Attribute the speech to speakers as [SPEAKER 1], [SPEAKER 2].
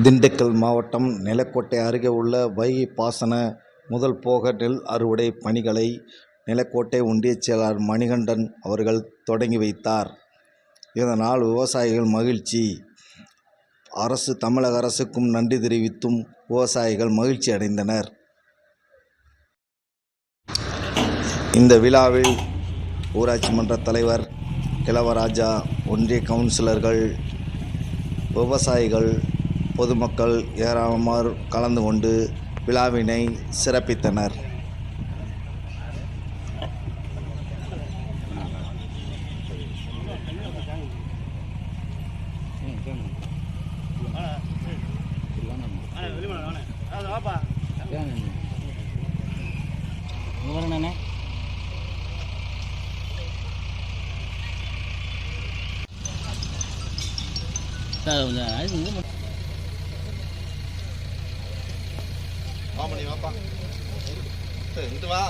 [SPEAKER 1] திண்டுக்கல் மாவட்டம் நிலக்கோட்டை அருகே உள்ள வைகை பாசன முதல் போக நெல் அறுவடை பணிகளை நிலக்கோட்டை ஒன்றிய செயலாளர் மணிகண்டன் அவர்கள் தொடங்கி வைத்தார். இதனால் விவசாயிகள் மகிழ்ச்சி. தமிழக அரசுக்கும் நன்றி தெரிவித்தும் விவசாயிகள் மகிழ்ச்சி அடைந்தனர். இந்த விழாவில் ஊராட்சி மன்ற தலைவர் கிழவராஜா, ஒன்றிய கவுன்சிலர்கள், விவசாயிகள், பொதுமக்கள் ஏராளமார் கலந்து கொண்டு விழாவினை சிறப்பித்தனர்.
[SPEAKER 2] வாப்பா, இங்கிட்டு வா.